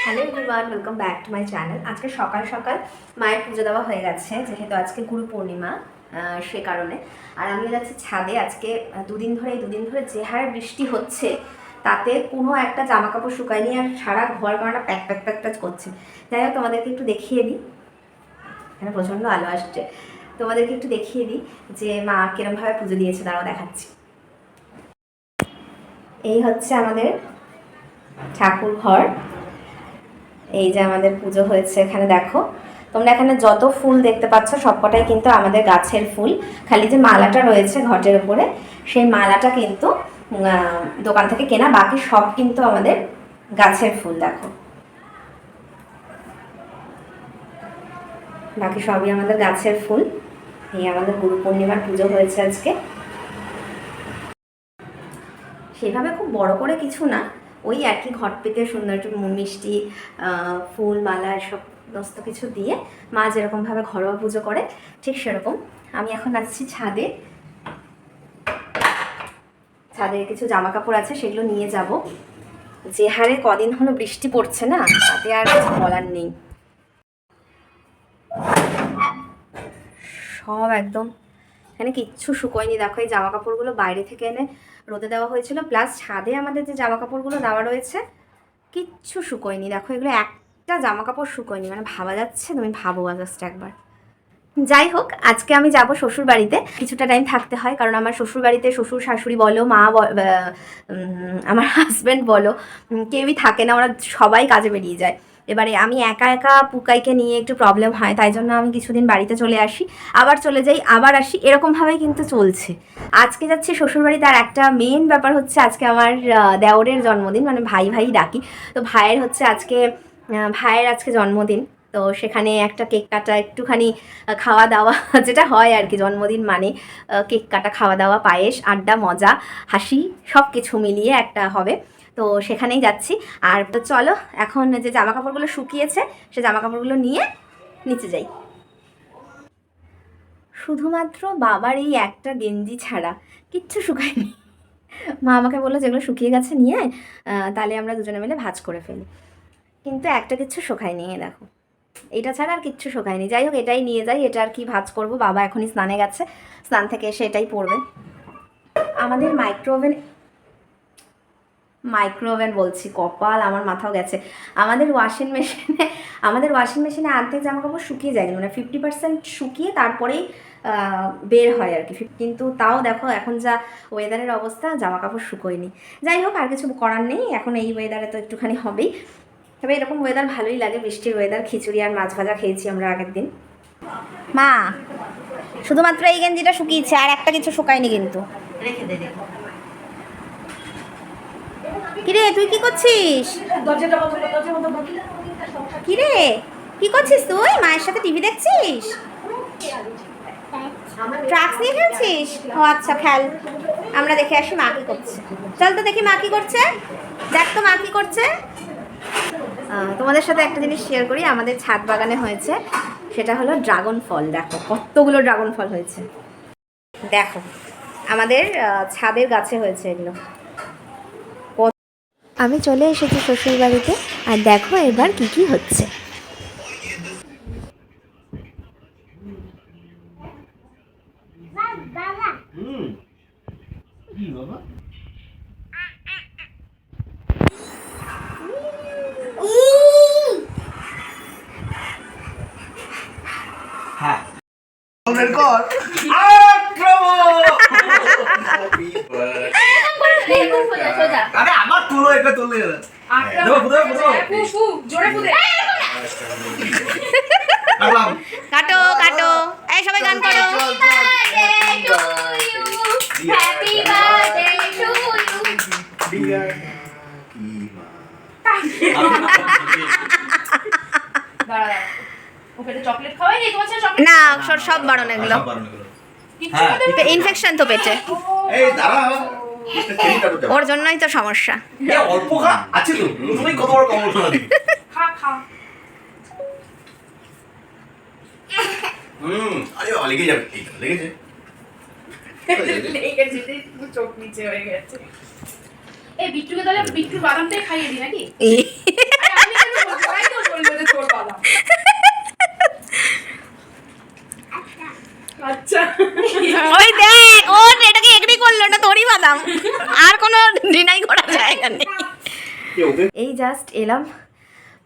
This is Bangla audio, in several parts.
Hello everyone, welcome back to my channel. আজকে সকাল সকাল মায়ের পুজো দেওয়া হয়ে গেছে, যেহেতু আজকে গুরু পূর্ণিমা, সে কারণে। আর আমি যাচ্ছি ছাদে। আজকে দুদিন ধরে যে হারে বৃষ্টি হচ্ছে, তাতে কোনো একটা জামা কাপড় শুকায়নি, আর সারা ঘর কারণটা প্যাক প্যাক প্যাক প্যাক করছে। যাই হোক, তোমাদেরকে একটু দেখিয়ে দিই। এখানে প্রচণ্ড আলো আসছে, তোমাদেরকে একটু দেখিয়ে দিই যে মা কিরমভাবে পুজো দিয়েছে। দাঁড়াও দেখাচ্ছি। এই হচ্ছে আমাদের ঠাকুর ঘর। এই যে আমাদের পুজো হয়েছে, এখানে দেখো তোমরা, এখানে যত ফুল দেখতে পাচ্ছ সবকটাই কিন্তু আমাদের গাছের ফুল। খালি যে মালাটা রয়েছে ঘটের উপরে, সেই মালাটা কিন্তু দোকান থেকে কেনা, বাকি সব কিন্তু আমাদের গাছের ফুল। দেখো, বাকি সবই আমাদের গাছের ফুল। এই আমাদের গুরু পূর্ণিমার পুজো হয়েছে আজকে। সেভাবে খুব বড় করে কিছু না, ওই আর কি, ঘট পেতে সুন্দর একটু মিষ্টি ফুল মালা এসব সমস্ত কিছু দিয়ে মা যেরকমভাবে ঘরোয়া পুজো করে ঠিক সেরকম। আমি এখন আসছি ছাদে। ছাদে কিছু জামা কাপড় আছে, সেগুলো নিয়ে যাব। যে হারে কদিন হলো বৃষ্টি পড়ছে না, তাতে আর কিছু বলার নেই। সব একদম এখানে কিচ্ছু শুকোয়নি। দেখো, এই জামা কাপড়গুলো বাইরে থেকে এনে রোদে দেওয়া হয়েছিল, প্লাস ছাদে আমাদের যে জামা কাপড়গুলো দেওয়া রয়েছে কিচ্ছু শুকোয়নি। দেখো, এগুলো একটা জামা কাপড় শুকোয়নি, মানে ভাবা যাচ্ছে, তুমি ভাবো জাস্ট একবার। যাই হোক, আজকে আমি যাব শ্বশুর বাড়িতে। কিছুটা টাইম থাকতে হয়, কারণ আমার শ্বশুর বাড়িতে শ্বশুর শাশুড়ি বলো, মা আমার হাজব্যান্ড বলো, কেউই থাকে না, ওরা সবাই কাজে বেরিয়ে যায়। এবারে আমি একা একা পুকাইকে নিয়ে একটু প্রবলেম হয়, তাই জন্য আমি কিছুদিন বাড়িতে চলে আসি, আবার চলে যাই, আবার আসি, এরকমভাবেই কিন্তু চলছে। আজকে যাচ্ছি শ্বশুরবাড়িতে। আর একটা মেন ব্যাপার হচ্ছে, আজকে আমার দেওরের জন্মদিন, মানে ভাই ভাই ডাকি, তো ভাইয়ের আজকে জন্মদিন। তো সেখানে একটা কেক কাটা, একটুখানি খাওয়া দাওয়া যেটা হয় আর কি, জন্মদিন মানে কেক কাটা, খাওয়া দাওয়া, পায়েস, আড্ডা, মজা, হাসি, সব কিছু মিলিয়ে একটা হবে। তো সেখানেই যাচ্ছি। আর তো চলো, এখন যে জামা কাপড়গুলো শুকিয়েছে, সে জামা কাপড়গুলো নিয়ে নিচে যাই। শুধুমাত্র বাবার এই একটা গেঞ্জি ছাড়া কিচ্ছু শুকায়নি। মা আমাকে বললো, যেগুলো শুকিয়ে গেছে নিয়ে তাহলে আমরা দুজনে মিলে ভাঁজ করে ফেলি, কিন্তু একটা কিচ্ছু শুকায়নি। দেখো, এটা ছাড়া আর কিচ্ছু শোকায়নি। যাই হোক, এটাই নিয়ে যাই। এটা আর কি ভাঁজ করবো, বাবা এখনই স্নানে গেছে, স্নান থেকে এসে এটাই পড়বে। আমাদের মাইক্রোওভেন বলছি, কপাল, আমার মাথাও গেছে। আমাদের ওয়াশিং মেশিনে অর্ধেক জামা কাপড় শুকিয়ে যায়, মানে 50% শুকিয়ে তারপরেই বের হয় আর কি। কিন্তু তাও দেখো, এখন যা ওয়েদারের অবস্থা, জামা কাপড় শুকোয়নি। যাই হোক, আর কিছু করার নেই, এখন এই ওয়েদারে তো একটুখানি হবেই। তবে এরকম ওয়েদার ভালোই লাগে, বৃষ্টির ওয়েদার। খিচুড়ি আর মাছ ভাজা খেয়েছি আমরা আগের দিন। মা শুধুমাত্র এই গেঞ্জিটা শুকিয়েছে, আর একটা কিছু শুকায়নি কিন্তু। রেখে দে। কিরে, তুই কি করছিস? কিরে, কি করছিস তুই? মায়ের সাথে টিভি দেখছিস? ট্রাক্স নিয়ে খেলছিস? ও আচ্ছা, খেল। আমরা দেখে আসি মা কি করছে। চল তো দেখি মা কি করছে। দেখ তো মা কি করছে। তোমাদের সাথে একটা জিনিস শেয়ার করি, আমাদের ছাদ বাগানে হয়েছে, সেটা হলো ড্রাগন ফল। দেখো কতগুলো ড্রাগন ফল হয়েছে। দেখো, আমাদের ছাদের গাছে হয়েছে এগুলো। আমি চলে এসেছি শ্বশুর বাড়িতে, আর দেখো এবার কি কি হচ্ছে। কাটো কাটো, এই সবাই গান করো। না, সব বারণ এগুলো, ইনফেকশন তো পেটে, ওর জন্যই তো সমস্যা। লেগে যেতে চোখ নিচে হয়ে গেছে। এই বিট্টুকে তাহলে বিট্টুর বাদামটাই খাইয়ে দিই নাকি? আমি কেন বলবো? তাই তো বলবো যে তোর বাদাম। আচ্ছা ওই দেখ ও এটাকে এগ্রি করলো না, তোরই বাদাম, আর কোনো ডিনাই করা জায়গা নেই। এই জাস্ট এলাম,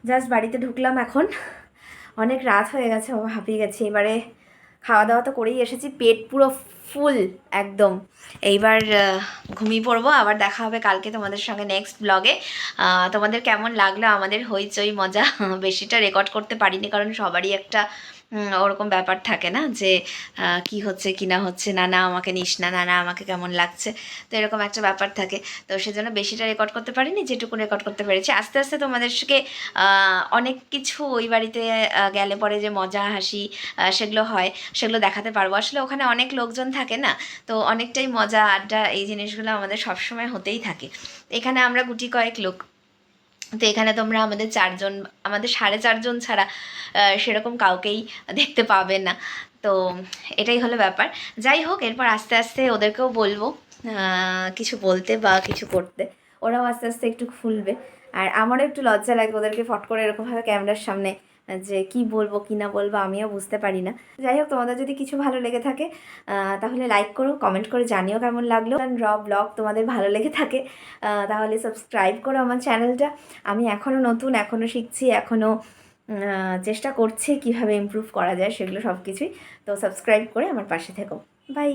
জাস্ট বাড়িতে ঢুকলাম এখন, অনেক রাত হয়ে গেছে, ও হাঁপিয়ে গেছি। এবারে খাওয়া দাওয়া তো করেই এসেছি, পেট পুরো ফুল একদম। এইবার ঘুমিয়ে পড়বো, আবার দেখা হবে কালকে তোমাদের সঙ্গে নেক্সট ব্লগে। তোমাদের কেমন লাগলো আমাদের হইচই মজা? বেশিটা রেকর্ড করতে পারিনি কারণ সবারই একটা ওরকম ব্যাপার থাকে না যে কি হচ্ছে কি না হচ্ছে, না না আমাকে নিস না, না না আমাকে কেমন লাগছে, তো এরকম একটা ব্যাপার থাকে। তো সেজন্য বেশিটা রেকর্ড করতে পারিনি, যেটুকু রেকর্ড করতে পেরেছি। আস্তে আস্তে তোমাদেরকে অনেক কিছু ওই বাড়িতে গেলে পরে যে মজা হাসি সেগুলো হয়, সেগুলো দেখাতে পারবো। আসলে ওখানে অনেক লোকজন থাকে না, তো অনেকটাই মজা আড্ডা এই জিনিসগুলো আমাদের সবসময় হতেই থাকে। এখানে আমরা গুটি কয়েক লোক, তো এখানে তোমরা আমাদের 4 জন, আমাদের 4.5 জন ছাড়া সেরকম কাউকেই দেখতে পাবে না। তো এটাই হলো ব্যাপার। যাই হোক, এরপর আস্তে আস্তে ওদেরকেও বলবো কিছু বলতে বা কিছু করতে, ওরাও আস্তে আস্তে একটু খুলবে। আর আমারও একটু লজ্জা লাগে ওদেরকে ফট করে এরকমভাবে ক্যামেরার সামনে যে কি বলবো কি না বলবো আমিও বুঝতে পারি না। যাই হোক, তোমাদের যদি কিছু ভালো লেগে থাকে তাহলে লাইক করো, কমেন্ট করে জানিও কেমন লাগলো। র ব্লগ তোমাদের ভালো লেগে থাকে তাহলে সাবস্ক্রাইব করো আমার চ্যানেলটা। আমি এখনও নতুন, এখনও শিখছি, এখনও চেষ্টা করছি কীভাবে ইমপ্রুভ করা যায় সেগুলো সব কিছুই। তো সাবস্ক্রাইব করে আমার পাশে থেকো। বাই।